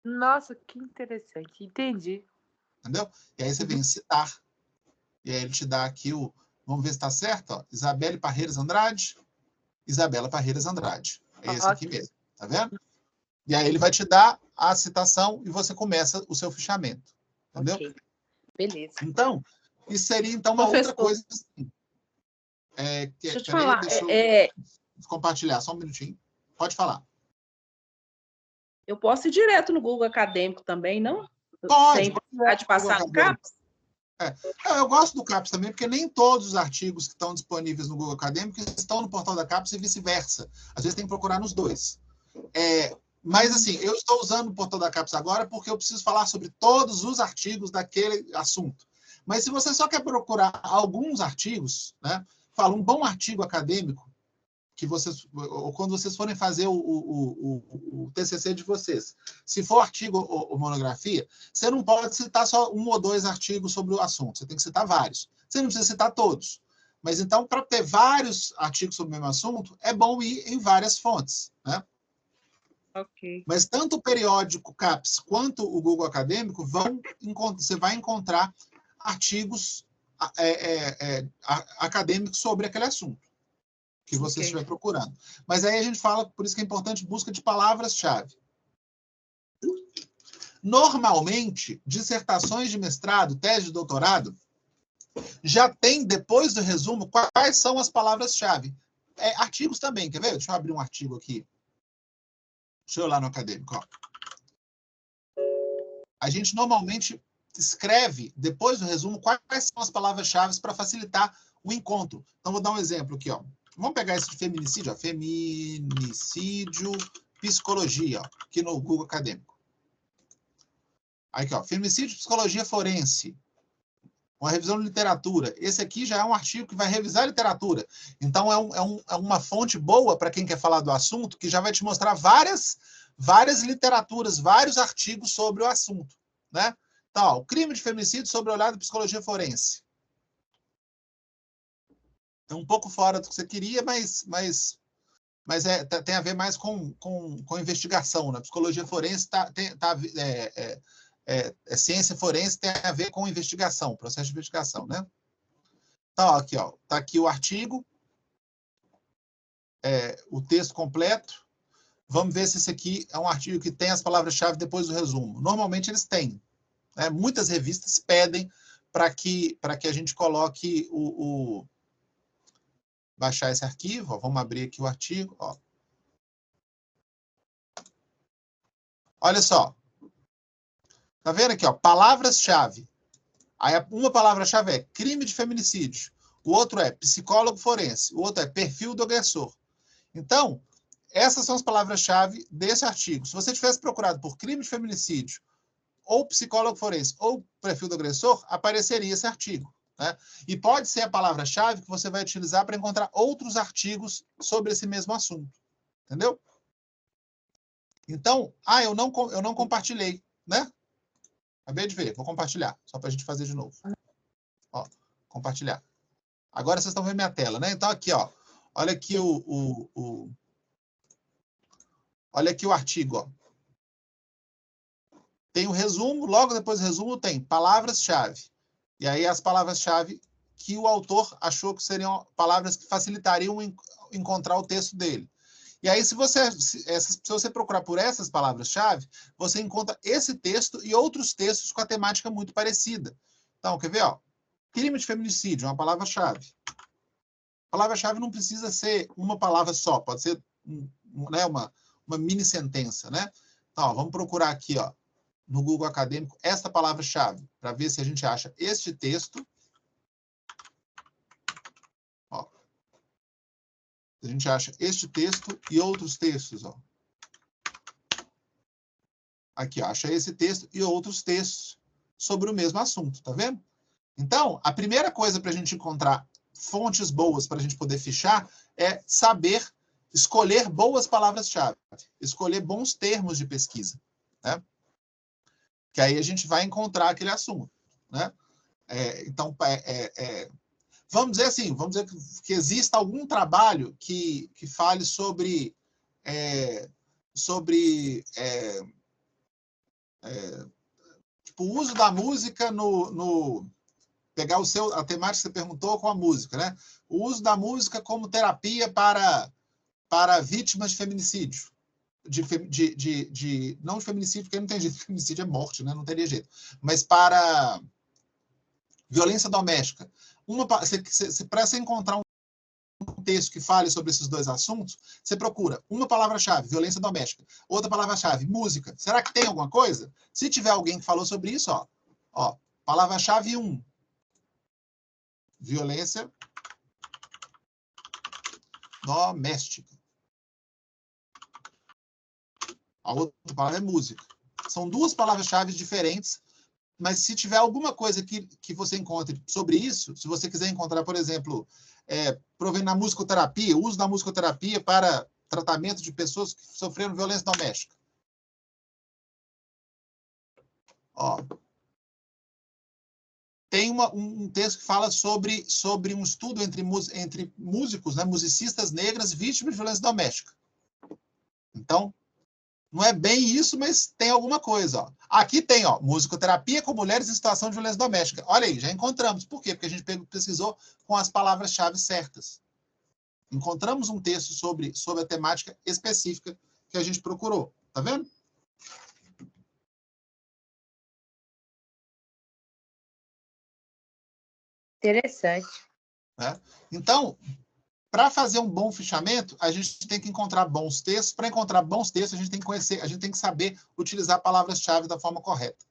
S4: Nossa, que interessante. Entendi.
S1: Entendeu? E aí você vem citar. E aí ele te dá aqui o... Vamos ver se está certo? Ó. Isabela Parreiras Andrade. Isabela Parreiras Andrade. É esse aqui mesmo. Tá vendo? E aí ele vai te dar a citação e você começa o seu fichamento. Entendeu?
S4: Okay. Beleza.
S1: Então, isso seria então uma outra coisa. Assim.
S4: Deixa eu te falar.
S1: Deixa eu compartilhar só um minutinho. Pode falar.
S2: Eu posso ir direto no Google Acadêmico também, não?
S1: Pode.
S2: Sem precisar de passar no CAPES?
S1: Eu gosto do CAPES também, porque nem todos os artigos que estão disponíveis no Google Acadêmico estão no portal da CAPES e vice-versa. Às vezes tem que procurar nos dois. Mas, assim, eu estou usando o portal da CAPES agora porque eu preciso falar sobre todos os artigos daquele assunto. Mas se você só quer procurar alguns artigos, né, fala um bom artigo acadêmico, que vocês, ou quando vocês forem fazer o TCC de vocês, se for artigo ou monografia, você não pode citar só 1 ou 2 artigos sobre o assunto, você tem que citar vários. Você não precisa citar todos. Mas, então, para ter vários artigos sobre o mesmo assunto, é bom ir em várias fontes, né?
S2: Ok.
S1: Mas tanto o periódico CAPES quanto o Google Acadêmico você vai encontrar artigos acadêmicos sobre aquele assunto que você estiver procurando. Mas aí a gente fala, por isso que é importante, busca de palavras-chave. Normalmente, dissertações de mestrado, tese de doutorado, já tem, depois do resumo, quais são as palavras-chave. Artigos também, quer ver? Deixa eu abrir um artigo aqui. Deixa eu ir lá no acadêmico. Ó. A gente normalmente escreve, depois do resumo, quais são as palavras-chave para facilitar o encontro. Então, vou dar um exemplo aqui. Ó. Vamos pegar esse de feminicídio. Ó. Feminicídio, psicologia, ó, aqui no Google Acadêmico. Aqui, ó, feminicídio, psicologia forense. Uma revisão de literatura. Esse aqui já é um artigo que vai revisar a literatura. Então, é uma fonte boa para quem quer falar do assunto, que já vai te mostrar várias literaturas, vários artigos sobre o assunto. Né? Então, ó, o crime de feminicídio sob o olhar da psicologia forense. É um pouco fora do que você queria, mas tem a ver mais com investigação. Né? Psicologia forense ciência forense tem a ver com investigação, processo de investigação, né? Então, ó, aqui, ó, tá aqui o artigo, o texto completo. Vamos ver se esse aqui é um artigo que tem as palavras-chave depois do resumo. Normalmente eles têm. Né? Muitas revistas pedem para que a gente coloque baixar esse arquivo. Ó, vamos abrir aqui o artigo. Ó. Olha só. Tá vendo aqui, ó? Palavras-chave. Aí uma palavra-chave é crime de feminicídio. O outro é psicólogo forense. O outro é perfil do agressor. Então, essas são as palavras-chave desse artigo. Se você tivesse procurado por crime de feminicídio, ou psicólogo forense, ou perfil do agressor, apareceria esse artigo. Né? E pode ser a palavra-chave que você vai utilizar para encontrar outros artigos sobre esse mesmo assunto. Entendeu? Então, eu não compartilhei, né? Acabei de ver, vou compartilhar, só para a gente fazer de novo. Ó, compartilhar. Agora vocês estão vendo minha tela, né? Então, aqui, ó. Olha aqui olha aqui o artigo, ó. Tem o resumo, logo depois do resumo tem palavras-chave. E aí as palavras-chave que o autor achou que seriam palavras que facilitariam encontrar o texto dele. E aí, se você procurar por essas palavras-chave, você encontra esse texto e outros textos com a temática muito parecida. Então, quer ver? Ó? Crime de feminicídio, uma palavra-chave. Palavra-chave não precisa ser uma palavra só, pode ser né, uma mini sentença. Né? Então, ó, vamos procurar aqui, ó, no Google Acadêmico, esta palavra-chave, para ver se a gente acha este texto. Ó. A gente acha este texto e outros textos. Ó. Aqui, ó, acha esse texto e outros textos sobre o mesmo assunto, tá vendo? Então, a primeira coisa para a gente encontrar fontes boas para a gente poder fichar é saber escolher boas palavras-chave, escolher bons termos de pesquisa, né? Que aí a gente vai encontrar aquele assunto, né? Então, vamos dizer assim, vamos dizer que exista algum trabalho que fale sobre tipo, o uso da música pegar a temática que você perguntou com a música, né? O uso da música como terapia para vítimas de feminicídio. Não de feminicídio, porque não tem jeito, feminicídio é morte, né? Não teria jeito. Mas para violência doméstica. Para você encontrar um texto que fale sobre esses dois assuntos, você procura uma palavra-chave, violência doméstica, outra palavra-chave, música. Será que tem alguma coisa? Se tiver alguém que falou sobre isso, ó, palavra-chave 1, violência doméstica. A outra palavra é música. São duas palavras-chave diferentes, mas se tiver alguma coisa que você encontre sobre isso, se você quiser encontrar, por exemplo, provendo na musicoterapia, uso da musicoterapia para tratamento de pessoas que sofreram violência doméstica. Ó, tem um texto que fala sobre um estudo entre músicos, né, musicistas negras vítimas de violência doméstica. Então, não é bem isso, mas tem alguma coisa. Ó. Aqui tem, ó, musicoterapia com mulheres em situação de violência doméstica. Olha aí, já encontramos. Por quê? Porque a gente pesquisou com as palavras-chave certas. Encontramos um texto sobre a temática específica que a gente procurou. Tá vendo?
S4: Interessante.
S1: Então, para fazer um bom fichamento, a gente tem que encontrar bons textos. Para encontrar bons textos, a gente tem que conhecer, a gente tem que saber utilizar palavras-chave da forma correta.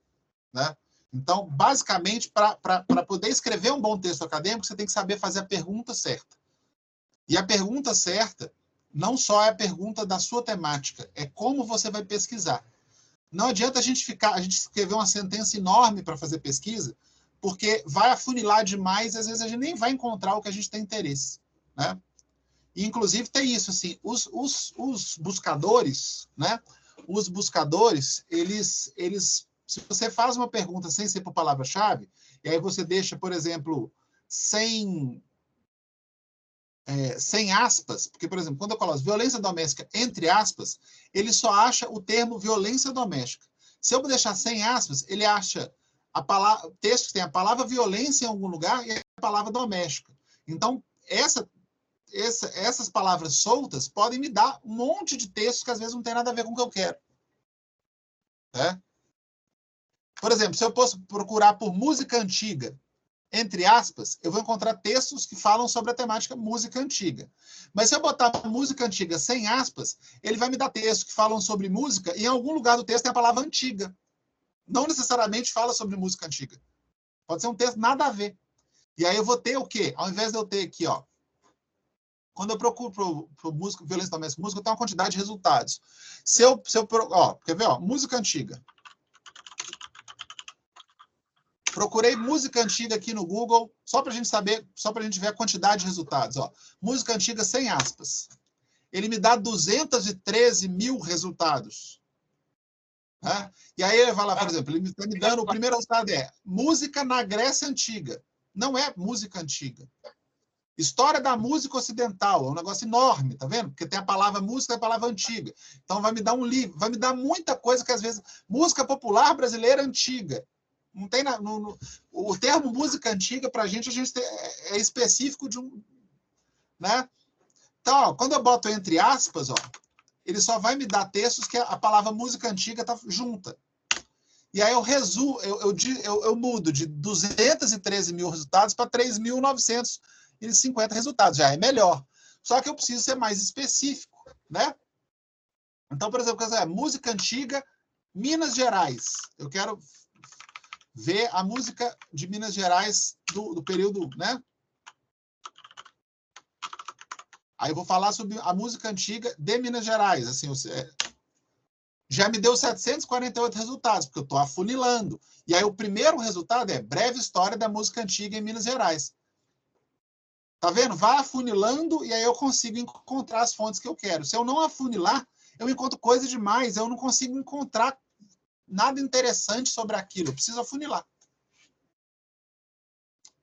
S1: Né? Então, basicamente, para poder escrever um bom texto acadêmico, você tem que saber fazer a pergunta certa. E a pergunta certa não só é a pergunta da sua temática, é como você vai pesquisar. Não adianta a gente escrever uma sentença enorme para fazer pesquisa, porque vai afunilar demais e às vezes a gente nem vai encontrar o que a gente tem interesse. Né? E, inclusive, tem isso, assim, os buscadores, né? Os buscadores, eles, se você faz uma pergunta sem ser por palavra-chave, e aí você deixa, por exemplo, sem aspas, porque, por exemplo, quando eu coloco violência doméstica entre aspas, ele só acha o termo violência doméstica. Se eu deixar sem aspas, ele acha texto que tem a palavra violência em algum lugar e a palavra doméstica. Então, essas palavras soltas podem me dar um monte de textos que às vezes não tem nada a ver com o que eu quero. Né? Por exemplo, se eu posso procurar por música antiga, entre aspas, eu vou encontrar textos que falam sobre a temática música antiga. Mas se eu botar música antiga sem aspas, ele vai me dar textos que falam sobre música e em algum lugar do texto tem a palavra antiga. Não necessariamente fala sobre música antiga. Pode ser um texto nada a ver. E aí eu vou ter o quê? Ao invés de eu ter aqui, ó, quando eu procuro por música, violência doméstica, música, eu tenho uma quantidade de resultados. Quer ver? Ó, música antiga. Procurei música antiga aqui no Google, só para a gente saber, só para a gente ver a quantidade de resultados. Ó. Música antiga sem aspas. Ele me dá 213 mil resultados. Né? E aí ele vai lá, por exemplo, ele está me dando, o primeiro resultado é música na Grécia Antiga. Não é música antiga. História da música ocidental, é um negócio enorme, tá vendo? Porque tem a palavra música e a palavra antiga. Então vai me dar um livro, vai me dar muita coisa que às vezes... Música popular brasileira antiga. Não tem o termo música antiga, para a gente é específico de um... Né? Então, ó, quando eu boto entre aspas, ó, ele só vai me dar textos que a palavra música antiga está junta. E aí eu mudo de 213 mil resultados para 3.950 resultados. Já é melhor. Só que eu preciso ser mais específico. Né? Então, por exemplo, música antiga, Minas Gerais. Eu quero ver a música de Minas Gerais do período, né? Aí eu vou falar sobre a música antiga de Minas Gerais. Assim, já me deu 748 resultados, porque eu estou afunilando. E aí o primeiro resultado é breve história da música antiga em Minas Gerais. Tá vendo? Vai afunilando e aí eu consigo encontrar as fontes que eu quero. Se eu não afunilar, eu encontro coisa demais. Eu não consigo encontrar nada interessante sobre aquilo. Eu preciso afunilar.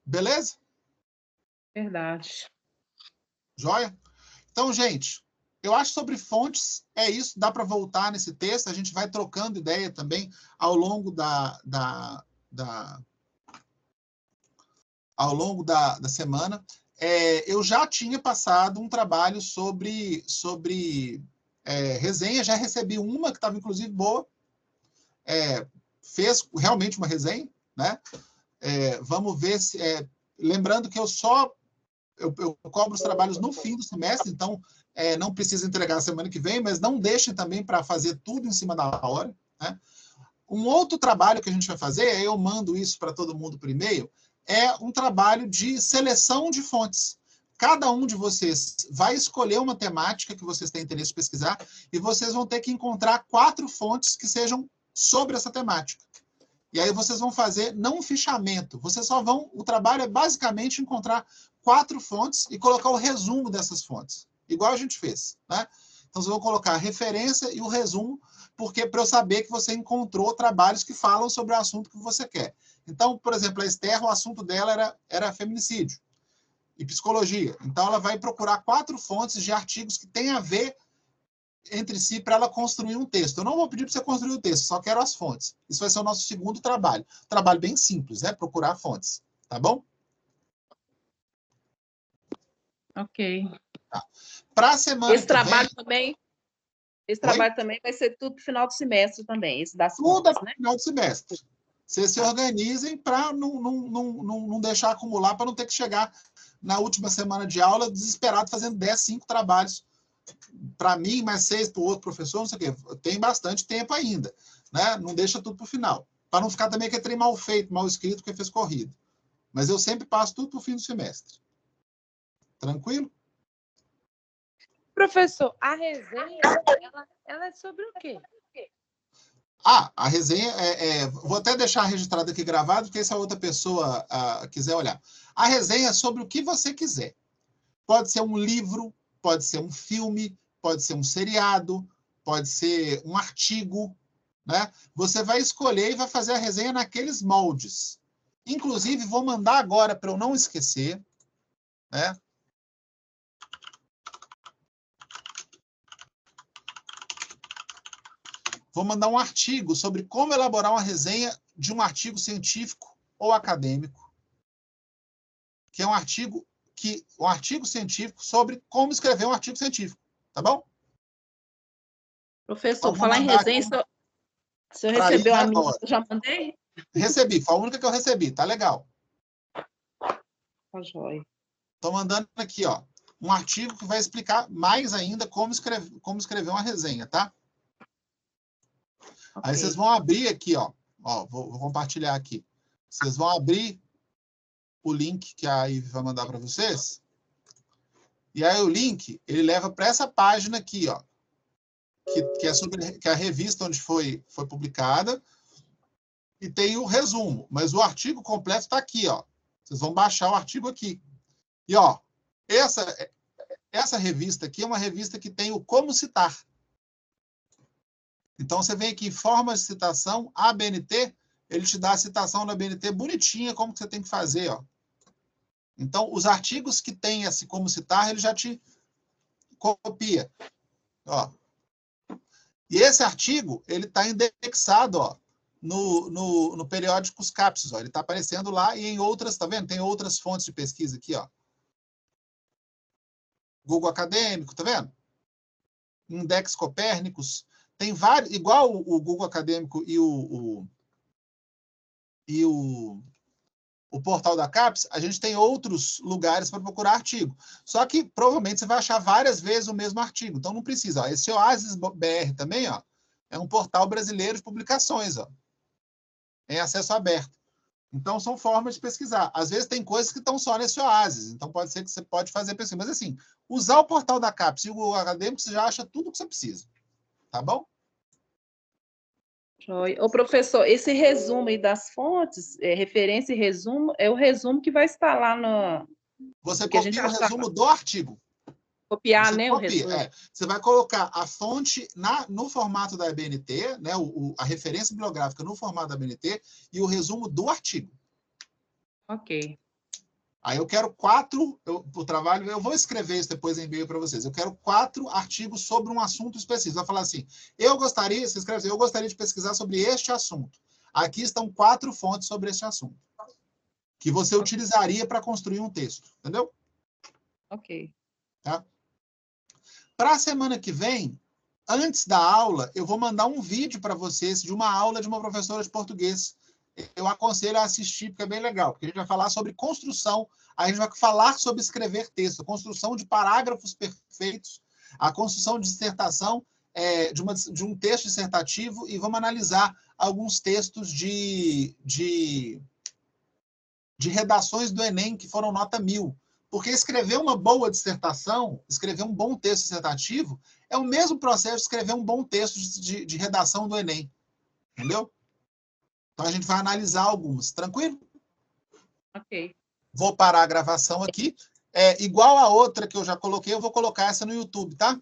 S1: Beleza?
S2: Verdade.
S1: Joia? Então, gente, eu acho sobre fontes, é isso. Dá para voltar nesse texto. A gente vai trocando ideia também ao longo da semana. Eu já tinha passado um trabalho sobre resenha. Já recebi uma que estava, inclusive, boa. Fez realmente uma resenha, né? Vamos ver se... lembrando que eu só eu cobro os trabalhos no fim do semestre, então não precisa entregar semana que vem, mas não deixem também para fazer tudo em cima da hora, né? Um outro trabalho que a gente vai fazer, eu mando isso para todo mundo por e-mail, é um trabalho de seleção de fontes. Cada um de vocês vai escolher uma temática que vocês têm interesse em pesquisar e vocês vão ter que encontrar 4 fontes que sejam sobre essa temática. E aí vocês vão fazer não um fichamento, vocês só vão... O trabalho é basicamente encontrar 4 fontes e colocar o resumo dessas fontes, igual a gente fez, né? Então vocês vão colocar a referência e o resumo, porque para eu saber que você encontrou trabalhos que falam sobre o assunto que você quer. Então, por exemplo, a Esther, o assunto dela era feminicídio e psicologia. Então, ela vai procurar 4 fontes de artigos que têm a ver entre si para ela construir um texto. Eu não vou pedir para você construir o texto, só quero as fontes. Isso vai ser o nosso segundo trabalho. Trabalho bem simples, né? Procurar fontes. Tá bom?
S2: Ok.
S1: Tá. Para a semana
S2: Esse
S1: que
S2: trabalho
S1: vem...
S2: também... Esse
S1: Oi?
S2: trabalho também vai ser tudo no final do semestre também, esse das
S1: Tudo é
S2: fontes, né?
S1: no final do semestre. Vocês se organizem para não deixar acumular, para não ter que chegar na última semana de aula desesperado fazendo 10, 5 trabalhos para mim, mais 6 para o outro professor, não sei o quê. Tem bastante tempo ainda, né? Não deixa tudo para o final. Para não ficar também que é trem mal feito, mal escrito, porque fez corrido. Mas eu sempre passo tudo para o fim do semestre. Tranquilo?
S4: Professor, a resenha, ela é sobre o quê?
S1: A resenha vou até deixar registrado aqui gravado, porque se a outra pessoa quiser olhar. A resenha é sobre o que você quiser. Pode ser um livro, pode ser um filme, pode ser um seriado, pode ser um artigo, né? Você vai escolher e vai fazer a resenha naqueles moldes. Inclusive, vou mandar agora, para eu não esquecer, né? Vou mandar um artigo sobre como elaborar uma resenha de um artigo científico ou acadêmico, que é um artigo científico sobre como escrever um artigo científico, tá bom?
S2: Professor, falar em resenha, se eu recebeu a minha, eu já mandei?
S1: Recebi, foi a única que eu recebi, tá legal.
S2: Tá joia.
S1: Estou mandando aqui, ó, um artigo que vai explicar mais ainda como escrever uma resenha, tá?
S2: Okay.
S1: Aí vocês vão abrir aqui, ó vou compartilhar aqui. Vocês vão abrir o link que a Ivy vai mandar para vocês. E aí o link, ele leva para essa página aqui, ó, que é sobre que é a revista onde foi publicada, e tem o resumo, mas o artigo completo está aqui, ó. Vocês vão baixar o artigo aqui. E ó, essa revista aqui é uma revista que tem o como citar. Então você vem aqui em forma de citação, ABNT, ele te dá a citação da ABNT bonitinha, como que você tem que fazer, ó. Então, os artigos que tem esse como citar, ele já te copia. Ó. E esse artigo, ele está indexado, ó, no periódico CAPES, ó. Ele está aparecendo lá e em outras, tá vendo? Tem outras fontes de pesquisa aqui, ó. Google Acadêmico, tá vendo? Index Copérnicos. Tem vários, igual o Google Acadêmico e o portal da CAPES, a gente tem outros lugares para procurar artigo. Só que provavelmente você vai achar várias vezes o mesmo artigo. Então não precisa. Ó. Esse Oasis BR também, ó, é um portal brasileiro de publicações, ó, em acesso aberto. Então são formas de pesquisar. Às vezes tem coisas que estão só nesse Oasis. Então pode ser que você pode fazer pesquisa. Mas assim, usar o portal da CAPES e o Google Acadêmico, você já acha tudo o que você precisa. Tá bom?
S2: Ô, professor, esse resumo aí das fontes, referência e resumo, é o resumo que vai estar lá no...
S1: Você copia o resumo do artigo.
S2: Copiar,
S1: você
S2: né,
S1: copia,
S2: o resumo.
S1: Você vai colocar a fonte no formato da ABNT, né, a referência bibliográfica no formato da ABNT e o resumo do artigo.
S2: Ok.
S1: Aí eu quero 4, o trabalho, eu vou escrever isso depois em e-mail para vocês. Eu quero 4 artigos sobre um assunto específico. Vai falar assim, você escreve assim, eu gostaria de pesquisar sobre este assunto. Aqui estão 4 fontes sobre este assunto. Que você utilizaria para construir um texto. Entendeu?
S2: Ok.
S1: Tá? Para a semana que vem, antes da aula, eu vou mandar um vídeo para vocês de uma aula de uma professora de português eu aconselho a assistir, porque é bem legal, porque a gente vai falar sobre construção, a gente vai falar sobre escrever texto, construção de parágrafos perfeitos, a construção de dissertação, de um texto dissertativo, e vamos analisar alguns textos de redações do Enem que foram nota 1000. Porque escrever uma boa dissertação, escrever um bom texto dissertativo, é o mesmo processo de escrever um bom texto de redação do Enem. Entendeu? Então, a gente vai analisar algumas. Tranquilo?
S2: Ok.
S1: Vou parar a gravação aqui. Igual a outra que eu já coloquei, eu vou colocar essa no YouTube, tá?